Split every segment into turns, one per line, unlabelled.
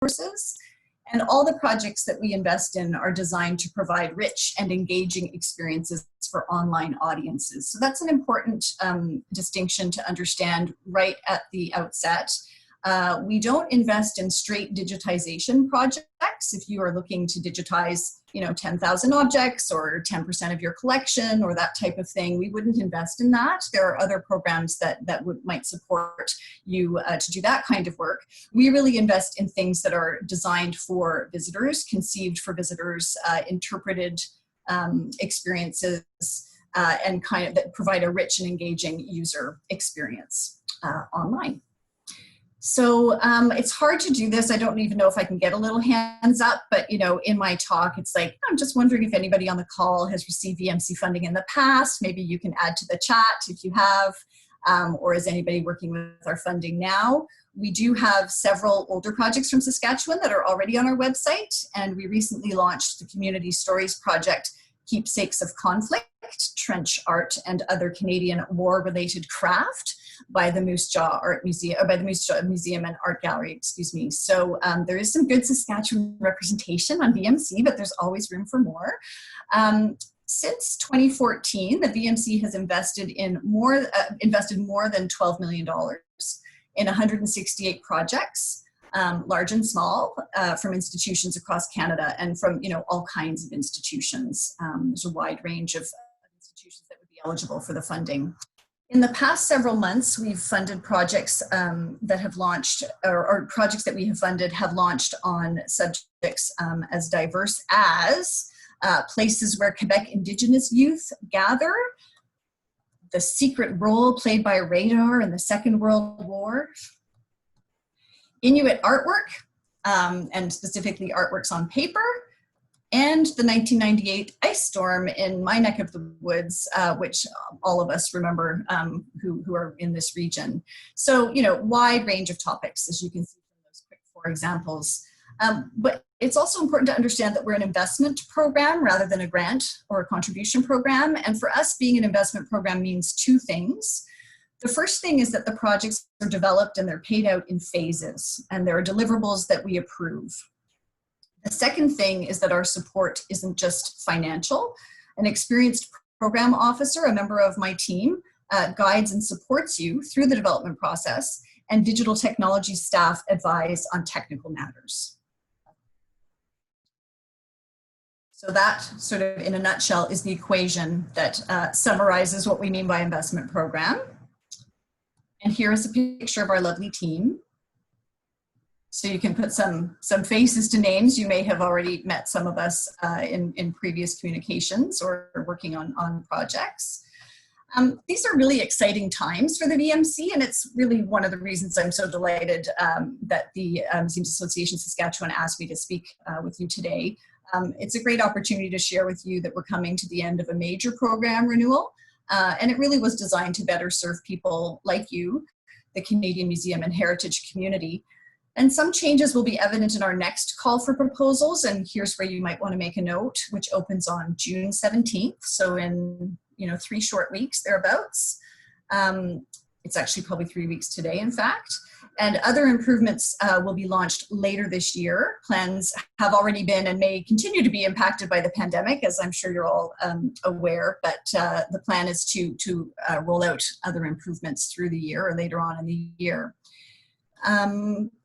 resources. And all the projects that we invest in are designed to provide rich and engaging experiences for online audiences. So that's an important distinction to understand right at the outset. We don't invest in straight digitization projects. If you are looking to digitize, 10,000 objects or 10% of your collection or that type of thing, we wouldn't invest in that. There are other programs that might support you to do that kind of work. We really invest in things that are designed for visitors, conceived for visitors, interpreted experiences, and kind of that provide a rich and engaging user experience online. So it's hard to do this. I don't even know if I can get a little hands up, but in my talk, it's like, I'm just wondering if anybody on the call has received VMC funding in the past. Maybe you can add to the chat if you have, or is anybody working with our funding now? We do have several older projects from Saskatchewan that are already on our website, and we recently launched the Community Stories Project, Keepsakes of Conflict, Trench Art, and Other Canadian War-Related Craft, by the Moose Jaw Art Museum, or by the Moose Jaw Museum and Art Gallery, excuse me. So there is some good Saskatchewan representation on VMC, but there's always room for more. Since 2014, the VMC has invested more than $12 million in 168 projects, large and small, from institutions across Canada and from all kinds of institutions. There's a wide range of institutions that would be eligible for the funding. In the past several months, we've funded projects that have launched, or projects that we have funded have launched on subjects as diverse as places where Quebec Indigenous youth gather, the secret role played by radar in the Second World War, Inuit artwork, and specifically artworks on paper, and the 1998 ice storm in my neck of the woods, which all of us remember who are in this region. So, wide range of topics, as you can see from those quick 4 examples. But it's also important to understand that we're an investment program rather than a grant or a contribution program. And for us, being an investment program means 2 things. The first thing is that the projects are developed and they're paid out in phases, and there are deliverables that we approve. The second thing is that our support isn't just financial. An experienced program officer, a member of my team, guides and supports you through the development process, and digital technology staff advise on technical matters. So that, sort of in a nutshell, is the equation that summarizes what we mean by investment program. And here is a picture of our lovely team. So you can put some faces to names. You may have already met some of us in previous communications or working on projects. These are really exciting times for the VMC, and it's really one of the reasons I'm so delighted that the Museums Association Saskatchewan asked me to speak with you today. It's a great opportunity to share with you that we're coming to the end of a major program renewal, and it really was designed to better serve people like you, the Canadian Museum and Heritage community. And some changes will be evident in our next call for proposals, and here's where you might want to make a note, which opens on June 17th, so in 3 short weeks, thereabouts. It's actually probably 3 weeks today, in fact. And other improvements will be launched later this year. Plans have already been and may continue to be impacted by the pandemic, as I'm sure you're all aware, but the plan is to roll out other improvements through the year or later on in the year.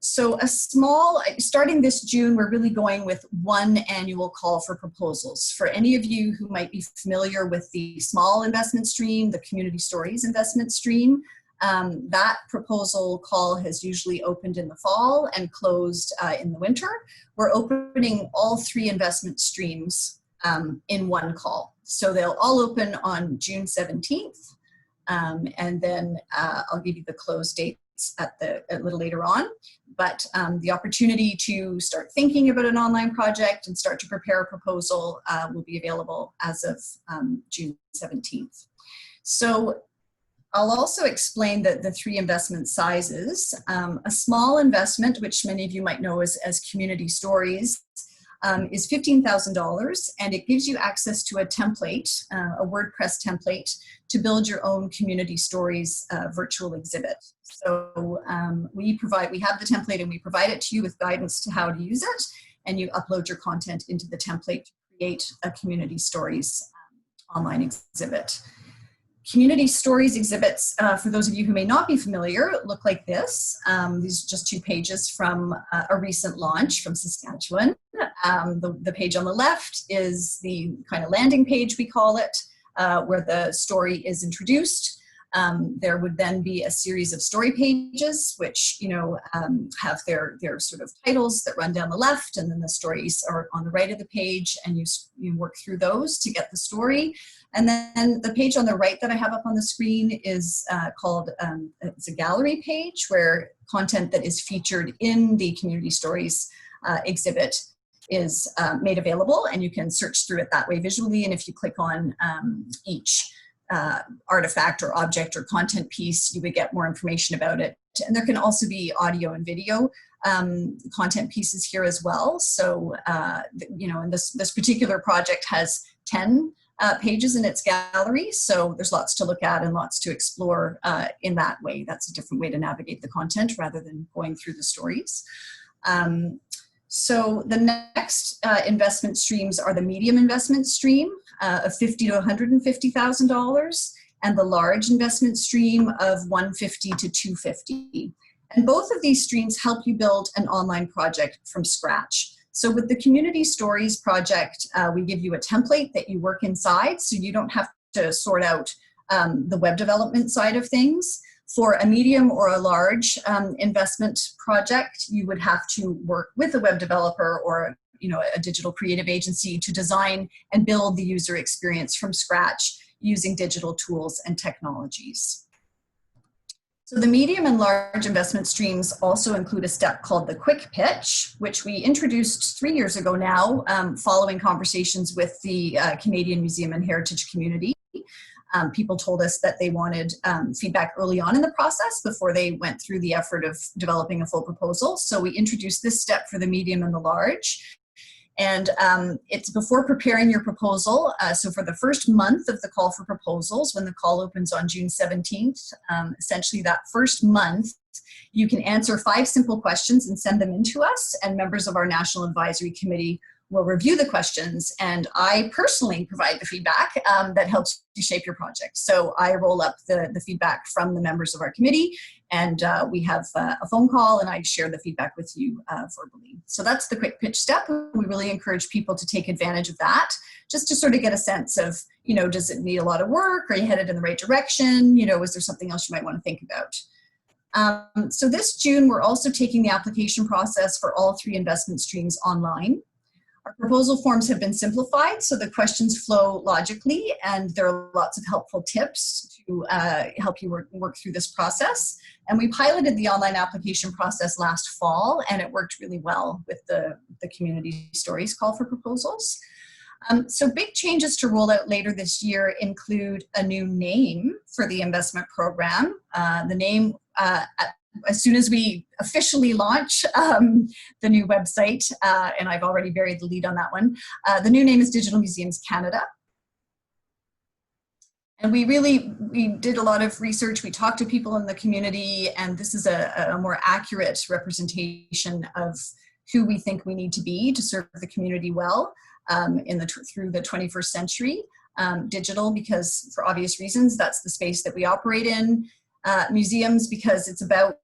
So starting this June, we're really going with 1 annual call for proposals. For any of you who might be familiar with the small investment stream, the Community Stories investment stream, that proposal call has usually opened in the fall and closed in the winter. We're opening all 3 investment streams in 1 call. So they'll all open on June 17th, and then I'll give you the close date a little later on, but the opportunity to start thinking about an online project and start to prepare a proposal will be available as of June 17th. So I'll also explain the 3 investment sizes. A small investment, which many of you might know as Community Stories, is $15,000, and it gives you access to a template, a WordPress template, to build your own community stories virtual exhibit. So we have the template and we provide it to you with guidance to how to use it, and you upload your content into the template to create a community stories online exhibit. Community stories exhibits, for those of you who may not be familiar, look like this. These are just 2 pages from a recent launch from Saskatchewan. The page on the left is the kind of landing page, we call it, where the story is introduced. There would then be a series of story pages, which have their sort of titles that run down the left, and then the stories are on the right of the page, and you work through those to get the story. And then the page on the right that I have up on the screen is called, it's a gallery page, where content that is featured in the community stories exhibit is made available, and you can search through it that way visually. And if you click on each artifact or object or content piece, you would get more information about it. And there can also be audio and video content pieces here as well. So, and this particular project has 10 pages in its gallery, so there's lots to look at and lots to explore in that way. That's a different way to navigate the content rather than going through the stories. So the next investment streams are the medium investment stream of $50,000 to $150,000, and the large investment stream of $150,000 to $250,000. And both of these streams help you build an online project from scratch. So with the Community Stories project, we give you a template that you work inside, so you don't have to sort out the web development side of things. For a medium or a large investment project, you would have to work with a web developer or a digital creative agency to design and build the user experience from scratch using digital tools and technologies. So the medium and large investment streams also include a step called the quick pitch, which we introduced 3 years ago now, following conversations with the Canadian Museum and Heritage community. People told us that they wanted feedback early on in the process before they went through the effort of developing a full proposal. So we introduced this step for the medium and the large. And it's before preparing your proposal. So for the first month of the call for proposals, when the call opens on June 17th, essentially that first month, you can answer 5 simple questions and send them in to us, and members of our National Advisory Committee will review the questions, and I personally provide the feedback that helps you shape your project. So I roll up the feedback from the members of our committee, and we have a phone call, and I share the feedback with you verbally. So that's the quick pitch step. We really encourage people to take advantage of that, just to sort of get a sense of, does it need a lot of work? Are you headed in the right direction? Is there something else you might want to think about? So this June, we're also taking the application process for all 3 investment streams online. Our proposal forms have been simplified, so the questions flow logically, and there are lots of helpful tips to help you work through this process. And we piloted the online application process last fall, and it worked really well with the Community Stories call for proposals. So big changes to roll out later this year include a new name for the investment program. The name, as soon as we officially launch the new website, and I've already buried the lead on that one, the new name is Digital Museums Canada. And we did a lot of research. We talked to people in the community, and this is a more accurate representation of who we think we need to be to serve the community well through the 21st century. Digital, because for obvious reasons, that's the space that we operate in. Museums, because it's about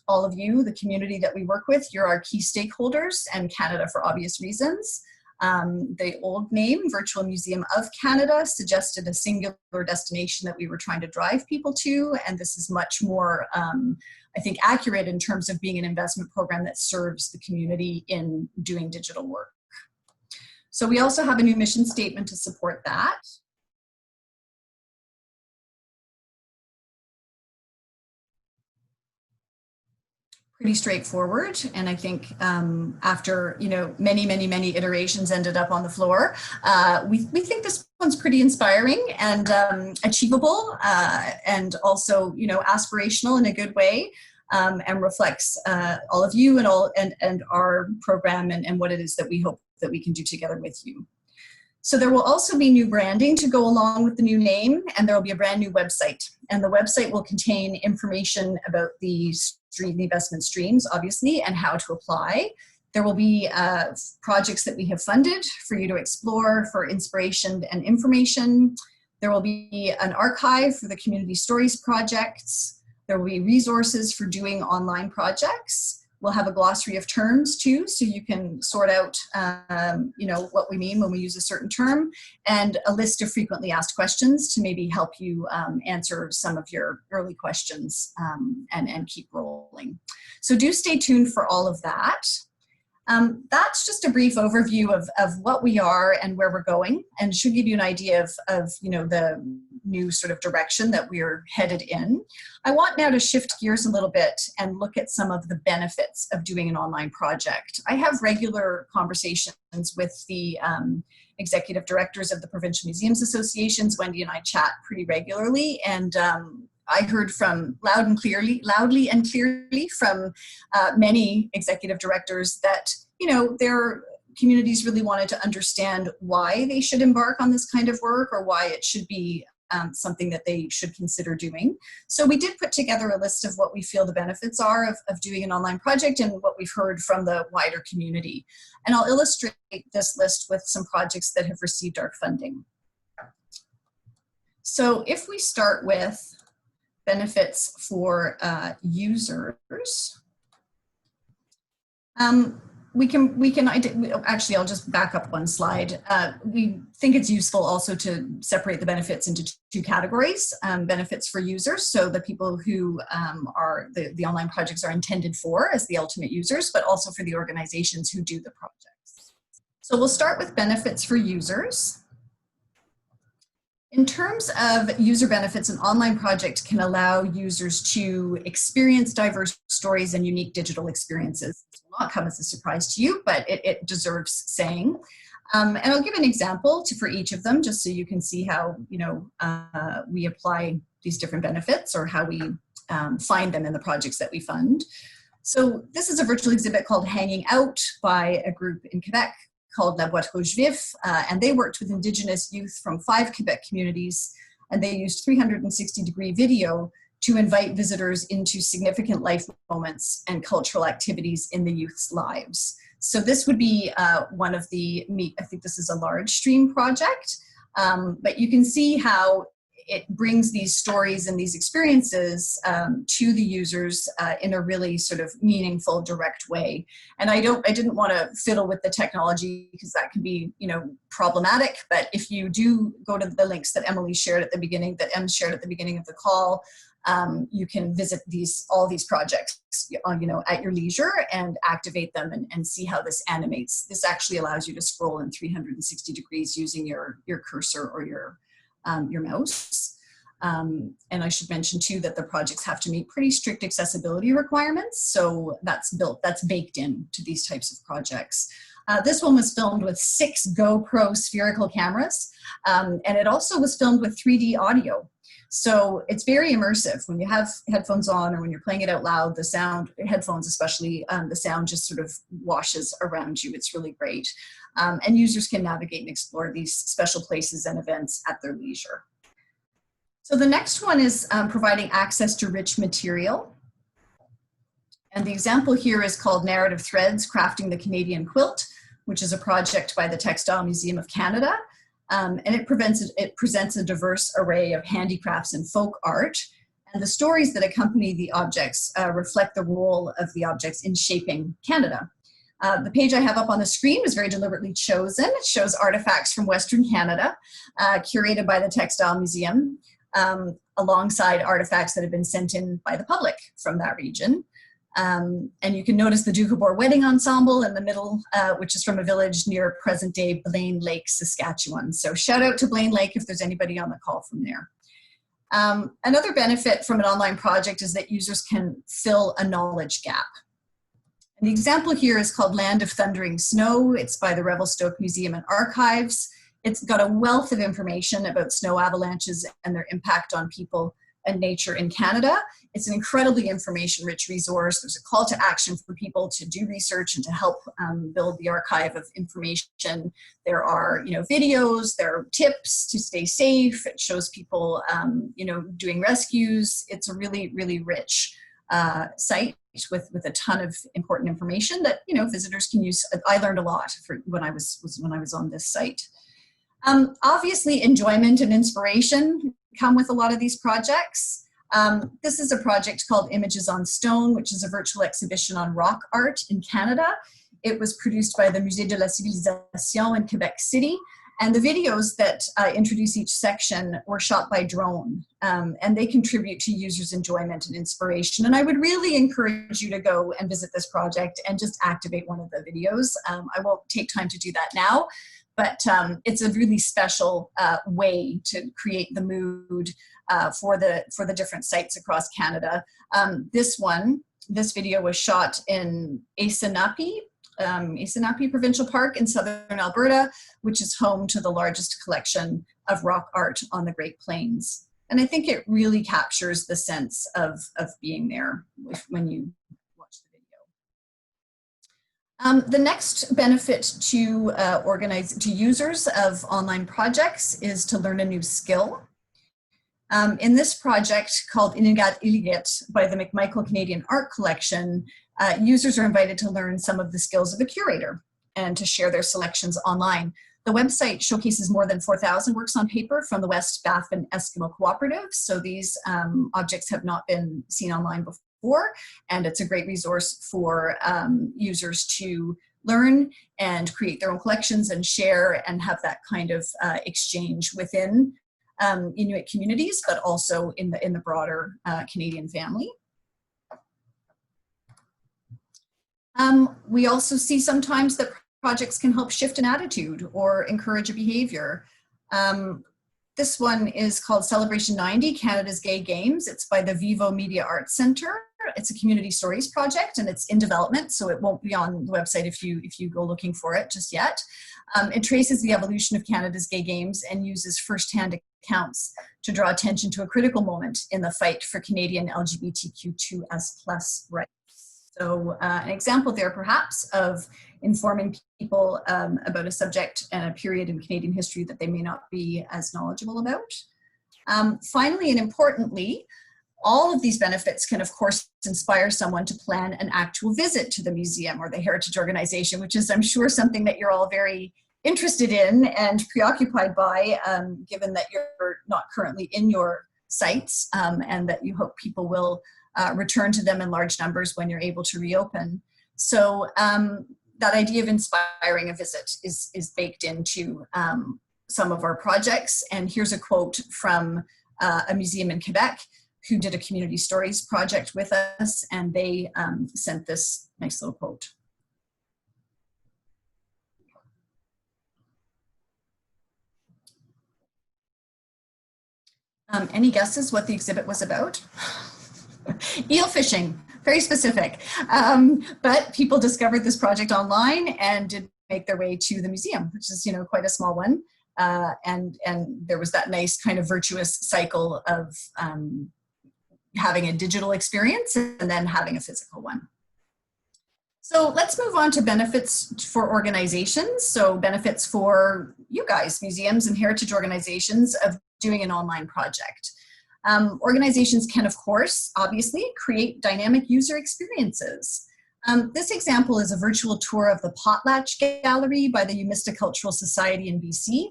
all of you, the community that we work with. You're our key stakeholders, and Canada for obvious reasons. The old name, Virtual Museum of Canada, suggested a singular destination that we were trying to drive people to, and this is much more, I think, accurate in terms of being an investment program that serves the community in doing digital work. So we also have a new mission statement to support that. Pretty straightforward, and I think after many iterations ended up on the floor, we think this one's pretty inspiring and achievable, and also aspirational in a good way. and reflects all of you and our program and what it is that we hope that we can do together with you. So there will also be new branding to go along with the new name, and there will be a brand new website. And the website will contain information about the investment streams, obviously, and how to apply. There will be projects that we have funded for you to explore for inspiration and information. There will be an archive for the community stories projects. There will be resources for doing online projects. We'll have a glossary of terms too, so you can sort out what we mean when we use a certain term, and a list of frequently asked questions to maybe help you answer some of your early questions and keep rolling. So do stay tuned for all of that. That's just a brief overview of what we are and where we're going, and should give you an idea of the new sort of direction that we're headed in. I want now to shift gears a little bit and look at some of the benefits of doing an online project. I have regular conversations with the executive directors of the provincial museums associations. Wendy and I chat pretty regularly, and I heard from loudly and clearly from many executive directors that, their communities really wanted to understand why they should embark on this kind of work, or why it should be something that they should consider doing. So we did put together a list of what we feel the benefits are of doing an online project and what we've heard from the wider community. And I'll illustrate this list with some projects that have received our funding. So if we start with benefits for users, actually, I'll just back up one slide. We think it's useful also to separate the benefits into two categories. Benefits for users, so the people who are the online projects are intended for as the ultimate users, but also for the organizations who do the projects. So we'll start with benefits for users. In terms of user benefits, an online project can allow users to experience diverse stories and unique digital experiences. This will not come as a surprise to you, but it deserves saying. And I'll give an example for each of them, just so you can see how we apply these different benefits, or how we find them in the projects that we fund. So this is a virtual exhibit called Hanging Out by a group in Quebec called La Boîte Rouge Vif, and they worked with Indigenous youth from 5 Quebec communities, and they used 360-degree video to invite visitors into significant life moments and cultural activities in the youth's lives. So this would be one of the, I think this is a large stream project, but you can see how it brings these stories and these experiences to the users in a really sort of meaningful, direct way. And I didn't want to fiddle with the technology, because that can be, problematic. But if you do go to the links that Emily shared at the beginning, that Em shared at the beginning of the call, you can visit all these projects, at your leisure, and activate them and see how this animates. This actually allows you to scroll in 360 degrees using your cursor or your mouse. And I should mention too that the projects have to meet pretty strict accessibility requirements. So that's baked in to these types of projects. This one was filmed with 6 GoPro spherical cameras. And it also was filmed with 3D audio. So it's very immersive. When you have headphones on, or when you're playing it out loud, the sound, headphones especially, the sound just sort of washes around you. It's really great. And users can navigate and explore these special places and events at their leisure. So the next one is providing access to rich material. And the example here is called Narrative Threads, Crafting the Canadian Quilt, which is a project by the Textile Museum of Canada. And it presents a diverse array of handicrafts and folk art. And the stories that accompany the objects reflect the role of the objects in shaping Canada. The page I have up on the screen was very deliberately chosen. It shows artifacts from Western Canada, curated by the Textile Museum, alongside artifacts that have been sent in by the public from that region. And you can notice the Doukhobor Wedding Ensemble in the middle, which is from a village near present-day Blaine Lake, Saskatchewan. So shout out to Blaine Lake if there's anybody on the call from there. Another benefit from an online project is that users can fill a knowledge gap. And the example here is called Land of Thundering Snow. It's by the Revelstoke Museum and Archives. It's got a wealth of information about snow avalanches and their impact on people and nature in Canada. It's an incredibly information-rich resource. There's a call to action for people to do research and to help build the archive of information. There are, videos, there are tips to stay safe. It shows people, doing rescues. It's a really, really rich site with a ton of important information that, visitors can use. I learned a lot when I was on this site. Obviously, enjoyment and inspiration come with a lot of these projects. This is a project called Images on Stone, which is a virtual exhibition on rock art in Canada. It was produced by the Musée de la Civilisation in Quebec City. And the videos that introduce each section were shot by drone, and they contribute to users' enjoyment and inspiration. And I would really encourage you to go and visit this project and just activate one of the videos. I won't take time to do that now, but it's a really special way to create the mood for the different sites across Canada. This video was shot in Esanapi Provincial Park in southern Alberta, which is home to the largest collection of rock art on the Great Plains. And I think it really captures the sense of being there when you watch the video. The next benefit to users of online projects is to learn a new skill. In this project called Inigat Iligat by the McMichael Canadian Art Collection, users are invited to learn some of the skills of a curator and to share their selections online. The website showcases more than 4,000 works on paper from the West Baffin Eskimo Cooperative. So these objects have not been seen online before, and it's a great resource for users to learn and create their own collections and share and have that kind of exchange within Inuit communities, but also in the broader Canadian family. We also see sometimes that projects can help shift an attitude or encourage a behavior. This one is called Celebration 90, Canada's Gay Games. It's by the Vivo Media Arts Centre. It's a community stories project and it's in development, so it won't be on the website if you go looking for it just yet. It traces the evolution of Canada's gay games and uses firsthand accounts to draw attention to a critical moment in the fight for Canadian LGBTQ2S+ rights. So an example there perhaps of informing people about a subject and a period in Canadian history that they may not be as knowledgeable about. Finally and importantly, all of these benefits can of course inspire someone to plan an actual visit to the museum or the heritage organization, which is I'm sure something that you're all very interested in and preoccupied by, given that you're not currently in your sites and that you hope people will return to them in large numbers when you're able to reopen. So that idea of inspiring a visit is baked into some of our projects. And here's a quote from a museum in Quebec who did a community stories project with us, and they sent this nice little quote. Any guesses what the exhibit was about? Eel fishing, very specific. But people discovered this project online and did make their way to the museum, which is, quite a small one. And there was that nice kind of virtuous cycle of having a digital experience and then having a physical one. So let's move on to benefits for organizations. So benefits for you guys, museums and heritage organizations, of doing an online project. Organizations can, of course, obviously, create dynamic user experiences. This example is a virtual tour of the Potlatch Gallery by the Umista Cultural Society in BC,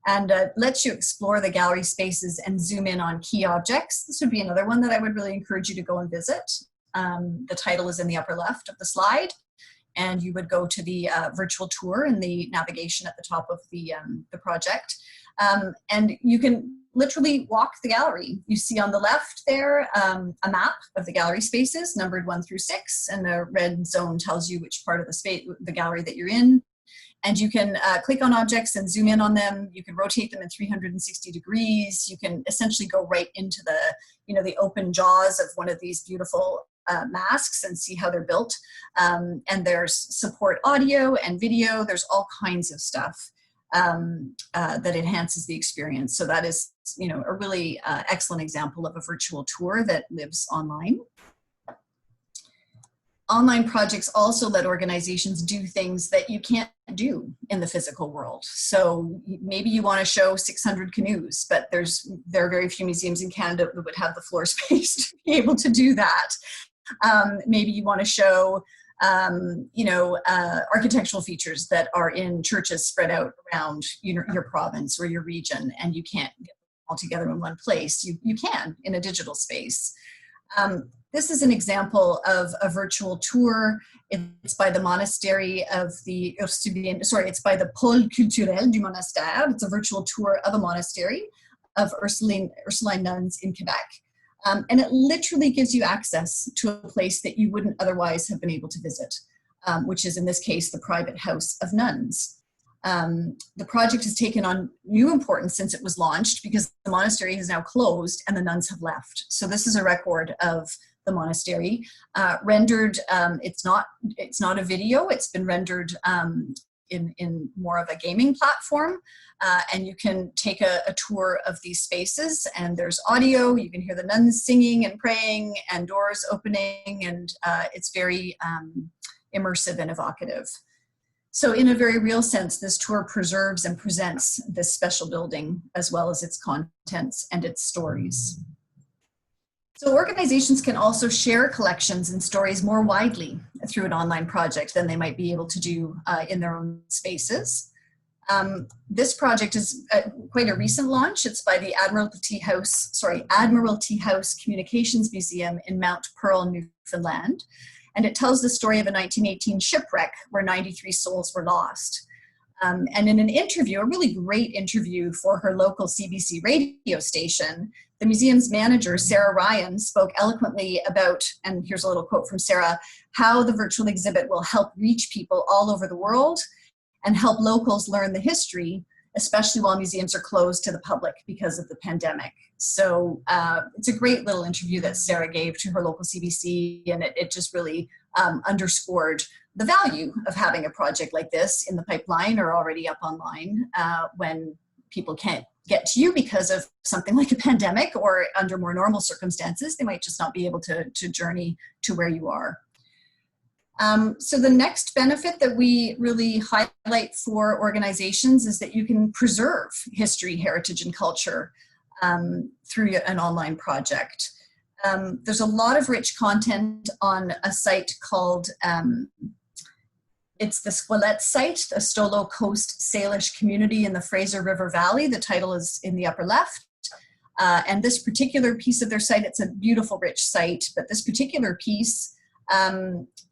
and lets you explore the gallery spaces and zoom in on key objects. This would be another one that I would really encourage you to go and visit. The title is in the upper left of the slide, and you would go to the virtual tour in the navigation at the top of the project. And you can literally walk the gallery. You see on the left there a map of the gallery spaces, numbered 1 through 6, and the red zone tells you which part of the gallery that you're in. And you can click on objects and zoom in on them. You can rotate them in 360 degrees. You can essentially go right into the open jaws of one of these beautiful masks and see how they're built. And there's support audio and video. There's all kinds of stuff. that enhances the experience. So that is, a really excellent example of a virtual tour that lives online. Online projects also let organizations do things that you can't do in the physical world. So maybe you want to show 600 canoes, but there are very few museums in Canada that would have the floor space to be able to do that. Maybe you want to show architectural features that are in churches spread out around your province or your region, and you can't get them all together in one place. You can in a digital space. This is an example of a virtual tour. It's by the monastery of it's by the Pôle Culturel du Monastère. It's a virtual tour of a monastery of Ursuline nuns in Quebec. And it literally gives you access to a place that you wouldn't otherwise have been able to visit, which is in this case, the private house of nuns. The project has taken on new importance since it was launched because the monastery has now closed and the nuns have left. So this is a record of the monastery rendered. It's not a video. It's been rendered in more of a gaming platform, and you can take a tour of these spaces, and there's audio. You can hear the nuns singing and praying and doors opening, and it's very immersive and evocative. So in a very real sense, this tour preserves and presents this special building as well as its contents and its stories. So organizations can also share collections and stories more widely through an online project than they might be able to do in their own spaces. This project is quite a recent launch. It's by the Admiralty House Communications Museum in Mount Pearl, Newfoundland. And it tells the story of a 1918 shipwreck where 93 souls were lost. And in an interview, a really great interview for her local CBC radio station, the museum's manager, Sarah Ryan, spoke eloquently about, and here's a little quote from Sarah, how the virtual exhibit will help reach people all over the world and help locals learn the history, especially while museums are closed to the public because of the pandemic. So it's a great little interview that Sarah gave to her local CBC, and it just really underscored the value of having a project like this in the pipeline or already up online when people can't get to you because of something like a pandemic, or under more normal circumstances, they might just not be able to journey to where you are. So the next benefit that we really highlight for organizations is that you can preserve history, heritage, and culture through an online project. There's a lot of rich content on a site called, it's the Squelette site, the Stolo Coast Salish community in the Fraser River Valley. The title is in the upper left. And this particular piece of their site, it's a beautiful, rich site, but this particular piece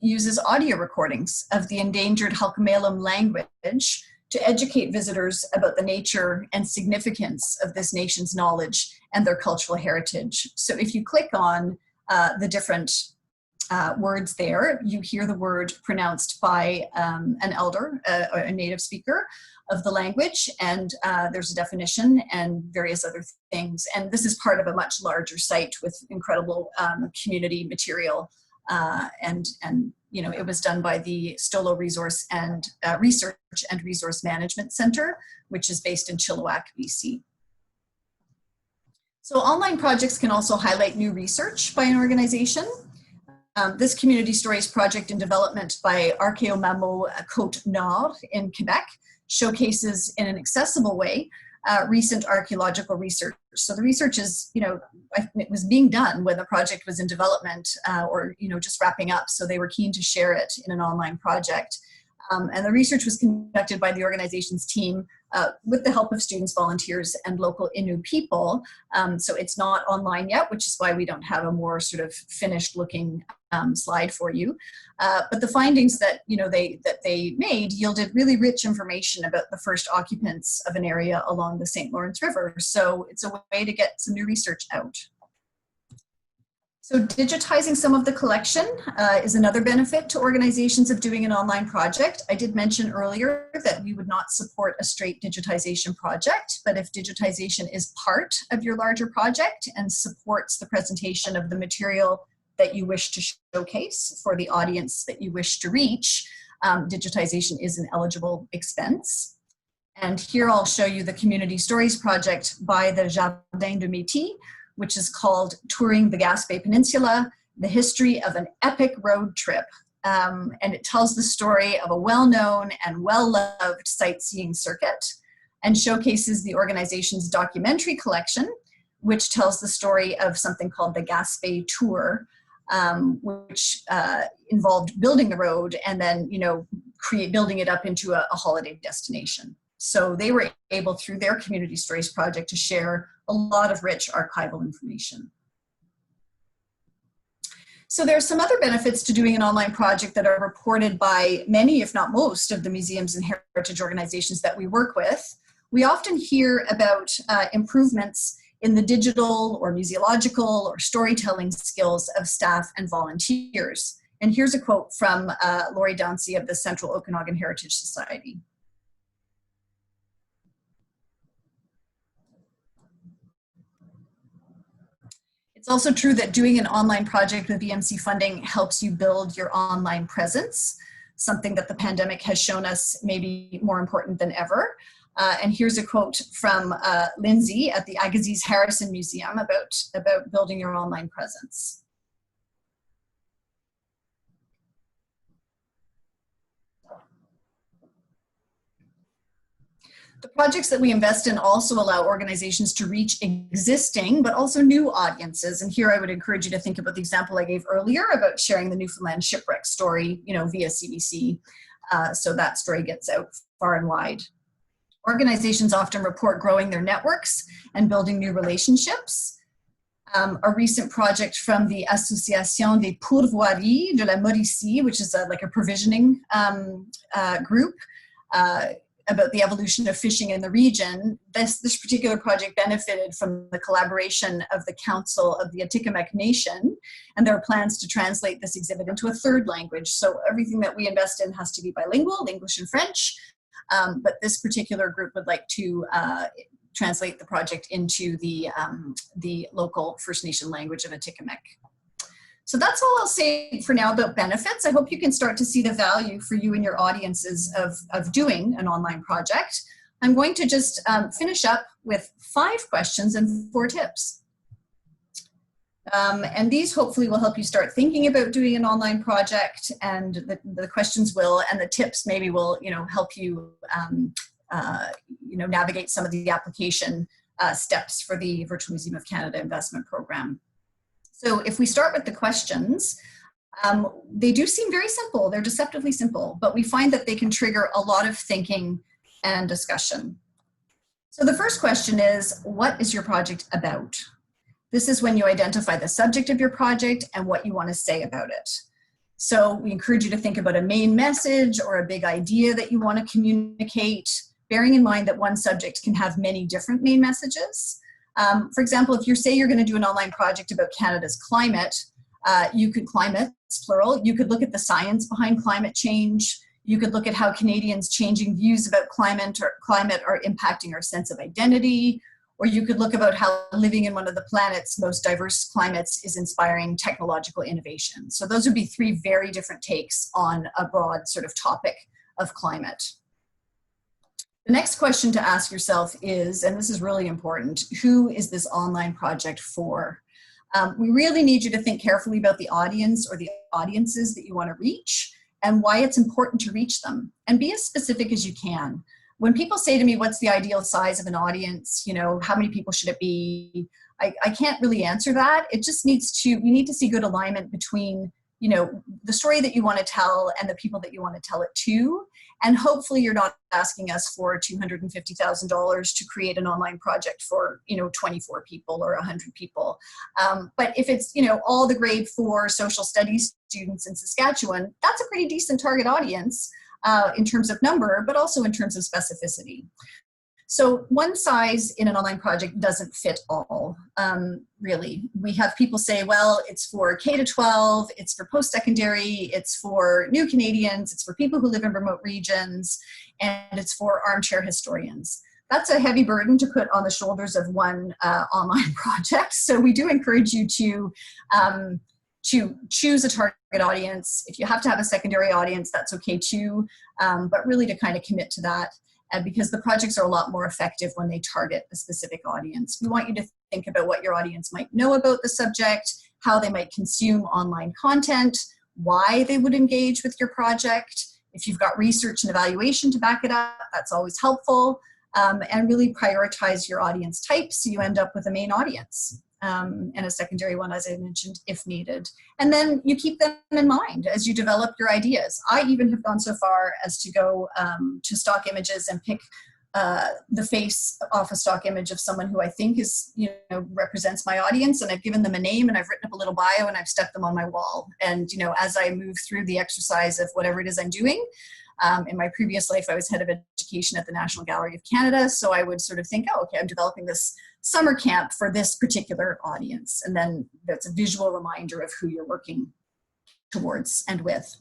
uses audio recordings of the endangered Halkomelem language to educate visitors about the nature and significance of this nation's knowledge and their cultural heritage. So if you click on the different words there, you hear the word pronounced by an elder, a native speaker of the language, and there's a definition and various other things. And this is part of a much larger site with incredible community material. And it was done by the Stolo Resource and Research and Resource Management Center, which is based in Chilliwack, BC. So online projects can also highlight new research by an organization. This Community Stories project in development by Archéomamo Côte Nord in Quebec showcases in an accessible way recent archaeological research. So the research is, it was being done when the project was in development or just wrapping up. So they were keen to share it in an online project. And the research was conducted by the organization's team with the help of students, volunteers, and local Innu people. So it's not online yet, which is why we don't have a more sort of finished looking slide for you. But the findings that they made yielded really rich information about the first occupants of an area along the St. Lawrence River. So it's a way to get some new research out. So digitizing some of the collection is another benefit to organizations of doing an online project. I did mention earlier that we would not support a straight digitization project, but if digitization is part of your larger project and supports the presentation of the material that you wish to showcase for the audience that you wish to reach, digitization is an eligible expense. And here I'll show you the Community Stories project by the Jardin de Métis, which is called Touring the Gaspé Peninsula, the history of an epic road trip. And it tells the story of a well-known and well-loved sightseeing circuit and showcases the organization's documentary collection, which tells the story of something called the Gaspé Tour, which involved building the road and then, building it up into a holiday destination. So they were able, through their Community Stories project, to share a lot of rich archival information. So there are some other benefits to doing an online project that are reported by many, if not most, of the museums and heritage organizations that we work with. We often hear about improvements in the digital or museological or storytelling skills of staff and volunteers. And here's a quote from Laurie Downsey of the Central Okanagan Heritage Society. It's also true that doing an online project with VMC funding helps you build your online presence, something that the pandemic has shown us may be more important than ever. And here's a quote from Lindsay at the Agassiz Harrison Museum about building your online presence. The projects that we invest in also allow organizations to reach existing but also new audiences. And here I would encourage you to think about the example I gave earlier about sharing the Newfoundland shipwreck story, via CBC. So that story gets out far and wide. Organizations often report growing their networks and building new relationships. A recent project from the Association des Pourvoiries de la Mauricie, which is like a provisioning group, about the evolution of fishing in the region. This particular project benefited from the collaboration of the Council of the Atikamekw Nation, and there are plans to translate this exhibit into a third language. So everything that we invest in has to be bilingual, English and French, but this particular group would like to translate the project into the local First Nation language of Atikamekw. So that's all I'll say for now about benefits. I hope you can start to see the value for you and your audiences of doing an online project. I'm going to just finish up with 5 questions and 4 tips. And these hopefully will help you start thinking about doing an online project, and the questions will, and the tips maybe will, help you, navigate some of the application steps for the Virtual Museum of Canada Investment Program. So if we start with the questions, they do seem very simple. They're deceptively simple, but we find that they can trigger a lot of thinking and discussion. So the first question is, what is your project about? This is when you identify the subject of your project and what you want to say about it. So we encourage you to think about a main message or a big idea that you want to communicate, bearing in mind that one subject can have many different main messages. For example, if you're going to do an online project about Canada's climate, you could climate, it's plural, you could look at the science behind climate change. You could look at how Canadians' changing views about climate are impacting our sense of identity. Or you could look about how living in one of the planet's most diverse climates is inspiring technological innovation. So those would be 3 very different takes on a broad sort of topic of climate. The next question to ask yourself is, and this is really important, who is this online project for? We really need you to think carefully about the audience or the audiences that you want to reach and why it's important to reach them, and be as specific as you can. When people say to me, what's the ideal size of an audience? How many people should it be? I can't really answer that. It just you need to see good alignment between, the story that you want to tell and the people that you want to tell it to. And hopefully you're not asking us for $250,000 to create an online project for, 24 people or 100 people. But if it's, all the grade 4 social studies students in Saskatchewan, that's a pretty decent target audience in terms of number, but also in terms of specificity. So one size in an online project doesn't fit all, really. We have people say, well, it's for K-12, it's for post-secondary, it's for new Canadians, it's for people who live in remote regions, and it's for armchair historians. That's a heavy burden to put on the shoulders of one online project. So we do encourage you to choose a target audience. If you have to have a secondary audience, that's okay too, but really to kind of commit to that. because the projects are a lot more effective when they target a specific audience. We want you to think about what your audience might know about the subject, how they might consume online content, why they would engage with your project. If you've got research and evaluation to back it up, that's always helpful. And really prioritize your audience type so you end up with a main audience and a secondary one, as I mentioned, if needed. And then you keep them in mind as you develop your ideas. I even have gone so far as to go to stock images and pick the face off a stock image of someone who I think is, represents my audience, and I've given them a name and I've written up a little bio and I've stuck them on my wall. And, as I move through the exercise of whatever it is I'm doing, in my previous life, I was head of education at the National Gallery of Canada. So I would sort of think, oh, okay, I'm developing this summer camp for this particular audience. And then that's a visual reminder of who you're working towards and with.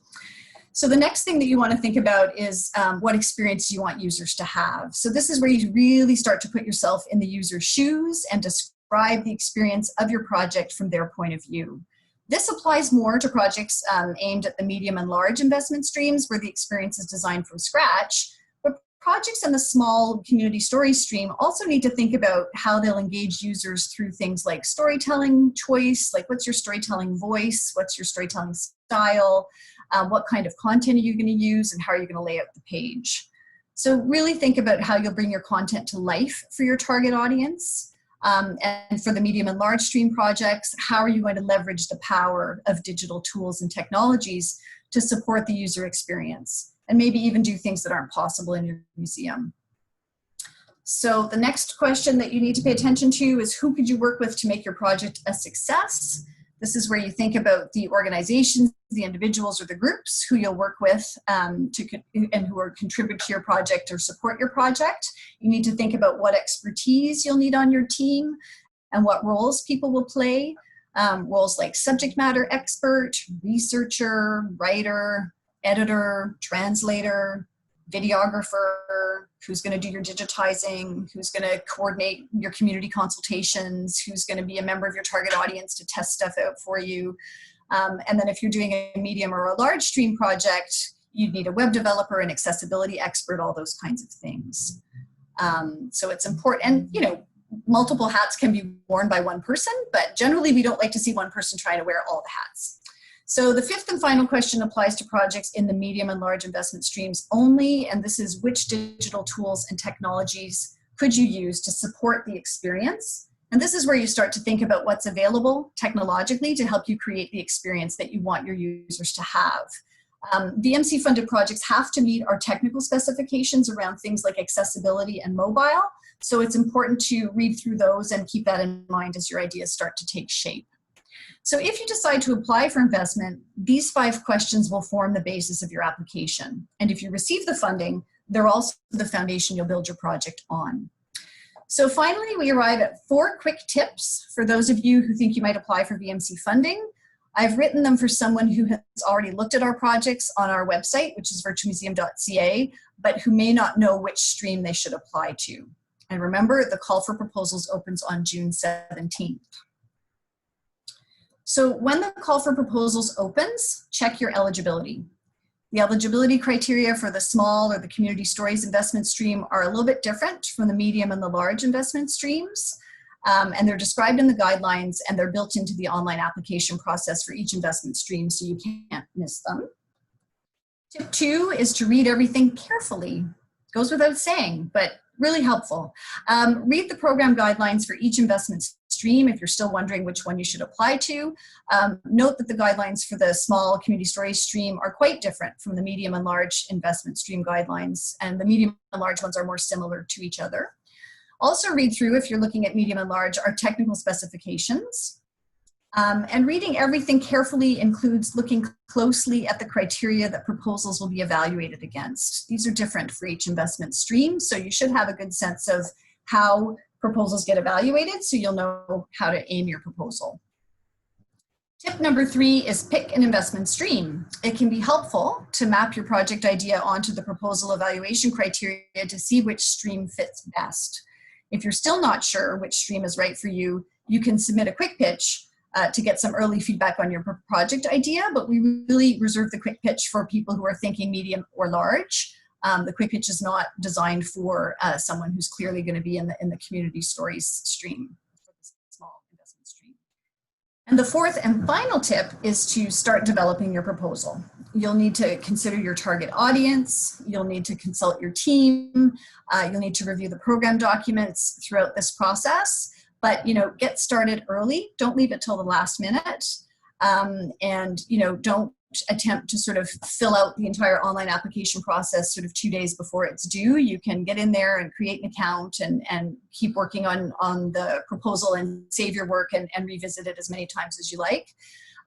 So the next thing that you want to think about is what experience you want users to have. So this is where you really start to put yourself in the user's shoes and describe the experience of your project from their point of view. This applies more to projects aimed at the medium and large investment streams where the experience is designed from scratch. But projects in the small community story stream also need to think about how they'll engage users through things like storytelling choice, like what's your storytelling voice, what's your storytelling style, what kind of content are you going to use, and how are you going to lay out the page. So really think about how you'll bring your content to life for your target audience. And for the medium and large stream projects, how are you going to leverage the power of digital tools and technologies to support the user experience, and maybe even do things that aren't possible in your museum. So the next question that you need to pay attention to is, who could you work with to make your project a success? This is where you think about the organizations, the individuals, or the groups who you'll work with and who will contribute to your project or support your project. You need to think about what expertise you'll need on your team and what roles people will play. Roles like subject matter expert, researcher, writer, editor, translator, videographer, who's going to do your digitizing, who's going to coordinate your community consultations, who's going to be a member of your target audience to test stuff out for you. And then if you're doing a medium or a large stream project, you'd need a web developer, an accessibility expert, all those kinds of things. So it's important, and multiple hats can be worn by one person, but generally we don't like to see one person trying to wear all the hats. So the fifth and final question applies to projects in the medium and large investment streams only, and this is, which digital tools and technologies could you use to support the experience? And this is where you start to think about what's available technologically to help you create the experience that you want your users to have. VMC funded projects have to meet our technical specifications around things like accessibility and mobile, so it's important to read through those and keep that in mind as your ideas start to take shape. So if you decide to apply for investment, these 5 questions will form the basis of your application. And if you receive the funding, they're also the foundation you'll build your project on. So finally, we arrive at 4 quick tips for those of you who think you might apply for VMC funding. I've written them for someone who has already looked at our projects on our website, which is virtualmuseum.ca, but who may not know which stream they should apply to. And remember, the call for proposals opens on June 17th. So when the call for proposals opens, check your eligibility. The eligibility criteria for the small or the community stories investment stream are a little bit different from the medium and the large investment streams. And they're described in the guidelines, and they're built into the online application process for each investment stream, so you can't miss them. Tip 2 is to read everything carefully. Goes without saying, but really helpful. Read the program guidelines for each investment stream if you're still wondering which one you should apply to. Note that the guidelines for the small community stories stream are quite different from the medium and large investment stream guidelines, and the medium and large ones are more similar to each other. Also read through, if you're looking at medium and large, our technical specifications. And reading everything carefully includes looking closely at the criteria that proposals will be evaluated against. These are different for each investment stream, so you should have a good sense of how proposals get evaluated, so you'll know how to aim your proposal. Tip number 3 is pick an investment stream. It can be helpful to map your project idea onto the proposal evaluation criteria to see which stream fits best. If you're still not sure which stream is right for you, you can submit a quick pitch to get some early feedback on your project idea, but we really reserve the quick pitch for people who are thinking medium or large. The quick pitch is not designed for someone who's clearly going to be in the community stories stream, for the small investment stream. And the fourth and final tip is to start developing your proposal. You'll need to consider your target audience. You'll need to consult your team. You'll need to review the program documents throughout this process. But, get started early. Don't leave it till the last minute. And, don't attempt to sort of fill out the entire online application process sort of 2 days before it's due. You can get in there and create an account and keep working on the proposal and save your work and revisit it as many times as you like.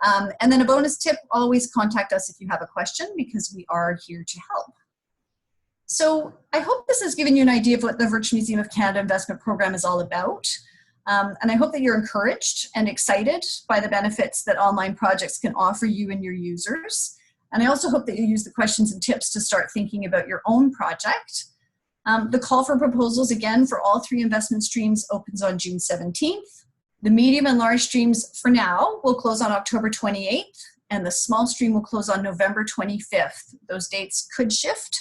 And then a bonus tip, always contact us if you have a question, because we are here to help. So I hope this has given you an idea of what the Virtual Museum of Canada Investment Program is all about. And I hope that you're encouraged and excited by the benefits that online projects can offer you and your users. And I also hope that you use the questions and tips to start thinking about your own project. The call for proposals, again, for all 3 investment streams opens on June 17th. The medium and large streams, for now, will close on October 28th, and the small stream will close on November 25th. Those dates could shift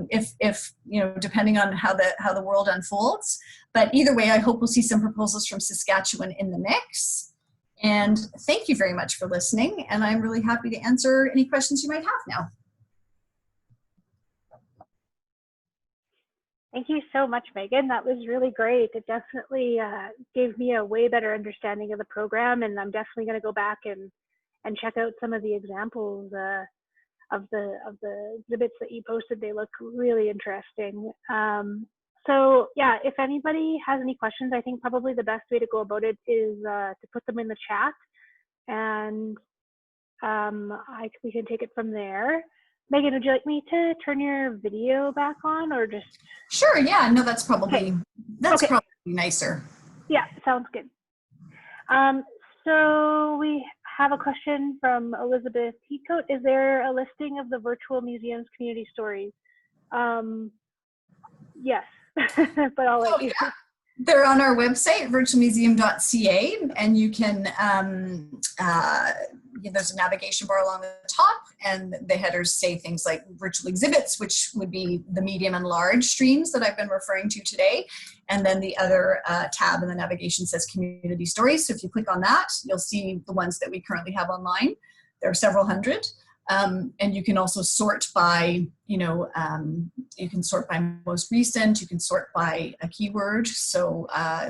if depending on how the world unfolds. But either way, I hope we'll see some proposals from Saskatchewan in the mix. And thank you very much for listening. And I'm really happy to answer any questions you might have now.
Thank you so much, Megan. That was really great. It definitely gave me a way better understanding of the program, and I'm definitely going to go back and check out some of the examples of the exhibits that you posted. They look really interesting. So yeah, if anybody has any questions, I think probably the best way to go about it is to put them in the chat, and we can take it from there. Megan, would you like me to turn your video back on, or just?
Sure, yeah, no, that's probably,
okay.
Probably nicer.
Yeah, sounds good. So we have a question from Elizabeth Heathcote. Is there a listing of the virtual museum's community stories? Yes, but I'll let you.
Yeah. They're on our website, virtualmuseum.ca, and you can, there's a navigation bar along the top, and the headers say things like virtual exhibits, which would be the medium and large streams that I've been referring to today. And then the other tab in the navigation says community stories. So if you click on that, you'll see the ones that we currently have online. There are several hundred. And you can also sort by, you can sort by most recent, you can sort by a keyword. So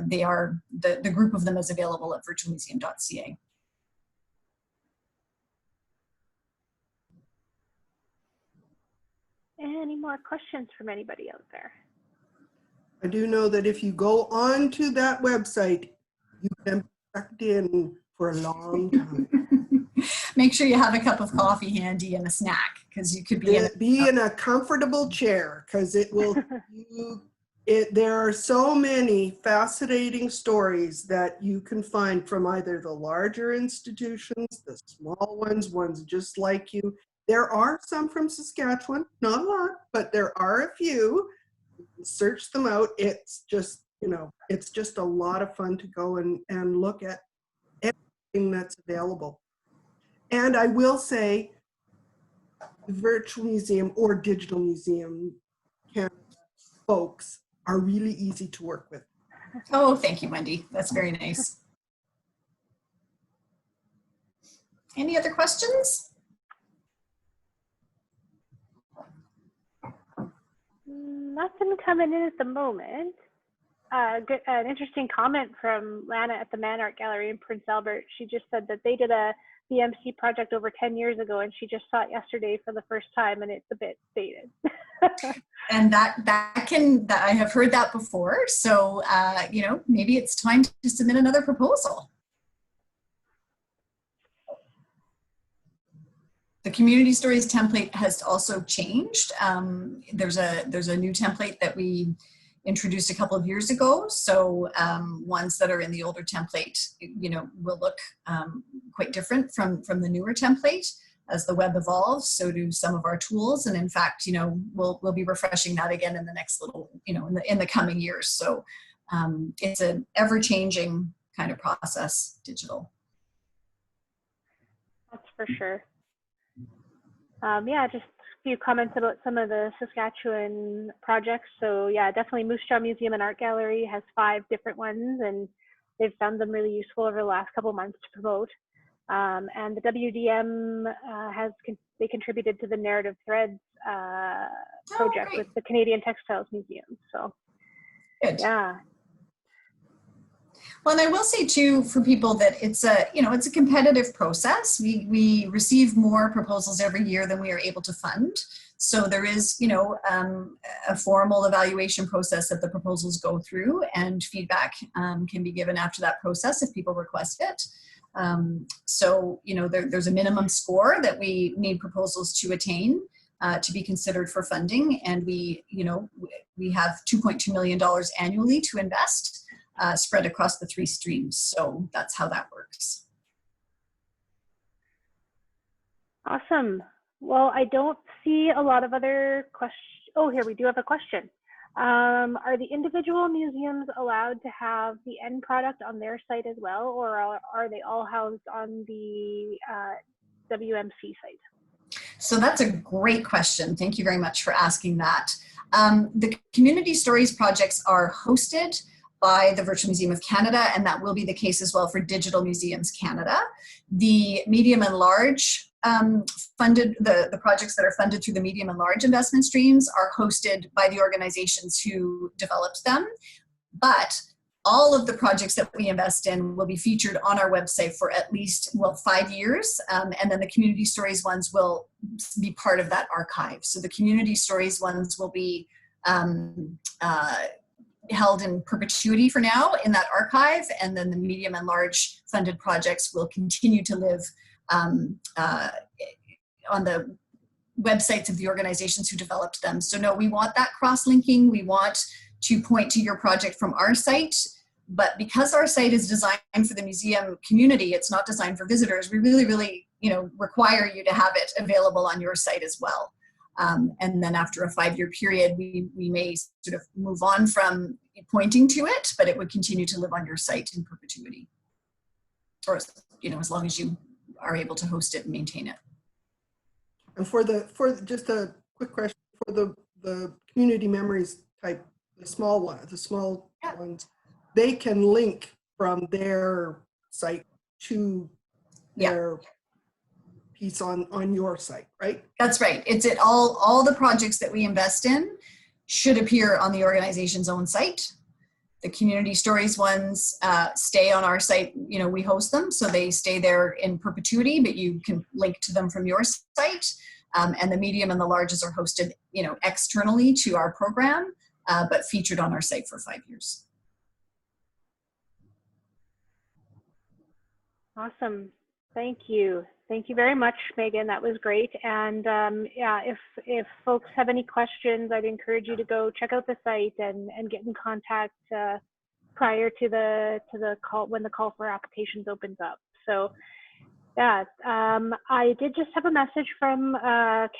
they are, the group of them is available at virtualmuseum.ca.
Any more questions from anybody out there?
I do know that if you go on to that website, you can be sucked in for a long time.
Make sure you have a cup of coffee handy and a snack, because you could be
in a comfortable chair, because it will. There are so many fascinating stories that you can find from either the larger institutions, the small ones just like you. There are some from Saskatchewan, not a lot, but there are a few. Search them out. It's just, it's just a lot of fun to go and look at everything that's available. And I will say, the Virtual Museum or Digital Museum Canada folks are really easy to work with.
Oh, thank you, Wendy. That's very nice. Any other questions?
Nothing coming in at the moment. An interesting comment from Lana at the Man Art Gallery in Prince Albert. She just said that they did a VMC project over 10 years ago, and she just saw it yesterday for the first time, and it's a bit dated.
And that I have heard that before. So, maybe it's time to submit another proposal. The community stories template has also changed. There's a new template that we introduced a couple of years ago. So ones that are in the older template, will look quite different from the newer template. As the web evolves, so do some of our tools. And in fact, we'll be refreshing that again in the next little, in the coming years. So it's an ever-changing kind of process, digital.
That's for sure. Yeah, just few comments about some of the Saskatchewan projects. So yeah, definitely Moose Jaw Museum and Art Gallery has 5 different ones, and they've found them really useful over the last couple of months to promote. And the WDM they contributed to the Narrative Threads project with the Canadian Textiles Museum. So
good.
Yeah.
Well, and I will say too, for people that it's a competitive process. We receive more proposals every year than we are able to fund. So there is, a formal evaluation process that the proposals go through, and feedback can be given after that process if people request it. There's a minimum score that we need proposals to attain to be considered for funding, and we have $2.2 million annually to invest. Spread across the 3 streams. So that's how that works.
Awesome. Well, I don't see a lot of other questions. Oh, here we do have a question. Are the individual museums allowed to have the end product on their site as well, or are they all housed on the WMC site?
So that's a great question. Thank you very much for asking that. The Community Stories projects are hosted by the Virtual Museum of Canada, and that will be the case as well for Digital Museums Canada. The medium and large the projects that are funded through the medium and large investment streams are hosted by the organizations who developed them. But all of the projects that we invest in will be featured on our website for at least, 5 years. And then the Community Stories ones will be part of that archive. So the Community Stories ones will be held in perpetuity for now in that archive, and then the medium and large funded projects will continue to live on the websites of the organizations who developed them. So no, we want that cross-linking. We want to point to your project from our site, but because our site is designed for the museum community, it's not designed for visitors. We really, require you to have it available on your site as well. And then after a 5-year period, we may sort of move on from pointing to it, but it would continue to live on your site in perpetuity, or as long as you are able to host it and maintain it.
And for just a quick question, for the community memories type, the small ones, they can link from their site to their piece on your site, right?
That's right. All the projects that we invest in should appear on the organization's own site. The Community Stories ones stay on our site. We host them, so they stay there in perpetuity, but you can link to them from your site. And the medium and the larges are hosted, externally to our program, but featured on our site for 5 years.
Awesome. Thank you. Thank you very much, Megan. That was great. And if folks have any questions, I'd encourage you to go check out the site and get in contact prior to the call, when the call for applications opens up. So I did just have a message from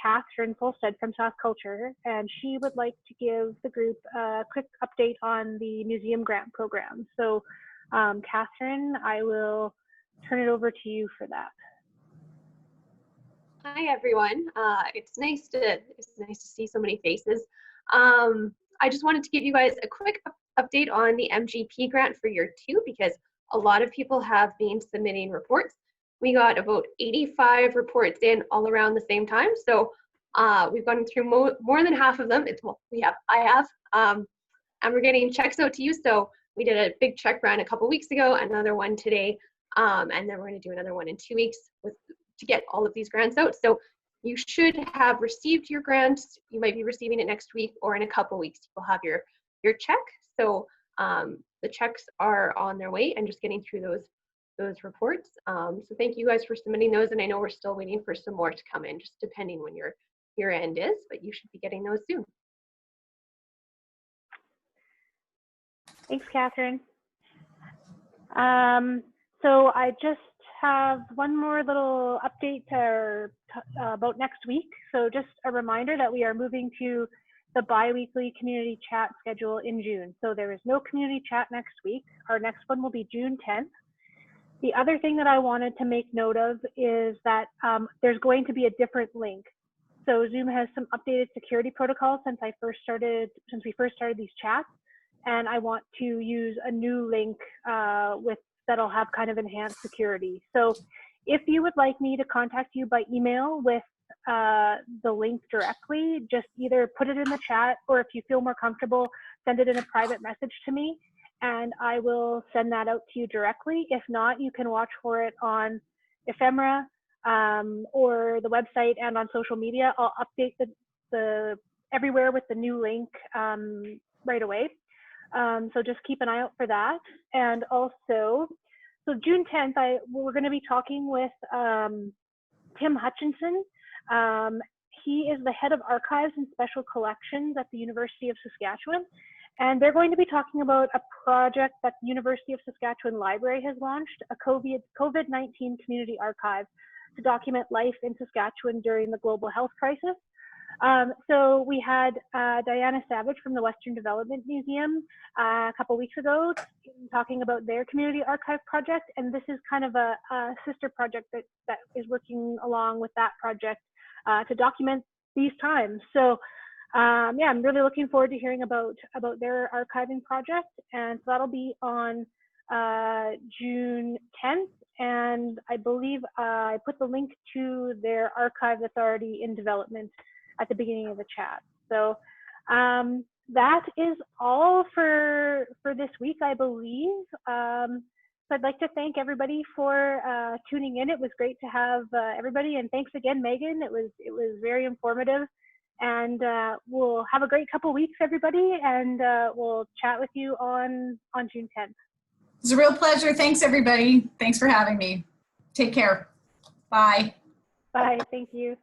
Catherine Folstead from South Culture, and she would like to give the group a quick update on the museum grant program. So Catherine, I will turn it over to you for that.
Hi everyone. It's nice to see so many faces. I just wanted to give you guys a quick update on the MGP grant for year 2, because a lot of people have been submitting reports. We got about 85 reports in all around the same time, so we've gone through more than half of them. I have, and we're getting checks out to you. So we did a big check run a couple weeks ago, another one today, and then we're going to do another one in 2 weeks to get all of these grants out. So you should have received your grant. You might be receiving it next week, or in a couple weeks you'll have your check. So the checks are on their way, and just getting through those reports. So thank you guys for submitting those, and I know we're still waiting for some more to come in, just depending when your end is, but you should be getting those soon.
Thanks, Catherine. So I just have one more little update about next week. So just a reminder that we are moving to the bi-weekly community chat schedule in June. So there is no community chat next week. Our next one will be June 10th. The other thing that I wanted to make note of is that there's going to be a different link So Zoom has some updated security protocols since we first started these chats, and I want to use a new link that'll have kind of enhanced security. So if you would like me to contact you by email with the link directly, just either put it in the chat, or if you feel more comfortable, send it in a private message to me, and I will send that out to you directly. If not, you can watch for it on Ephemera or the website and on social media. I'll update the everywhere with the new link right away. So just keep an eye out for that. And also, so June 10th, we're going to be talking with Tim Hutchinson. He is the head of archives and special collections at the University of Saskatchewan. And they're going to be talking about a project that the University of Saskatchewan Library has launched, a COVID-19 community archive to document life in Saskatchewan during the global health crisis. So we had Diana Savage from the Western Development Museum a couple weeks ago talking about their community archive project, and this is kind of a sister project that is working along with that project to document these times. So yeah, I'm really looking forward to hearing about their archiving project, and so that'll be on June 10th, and I believe I put the link to their archive that's already in development at the beginning of the chat. So that is all for this week, I believe. So I'd like to thank everybody for tuning in. It was great to have everybody, and thanks again, Megan. It was very informative, and we'll have a great couple weeks, everybody, and we'll chat with you on June 10th.
It's a real pleasure. Thanks, everybody. Thanks for having me. Take care. Bye.
Bye. Thank you.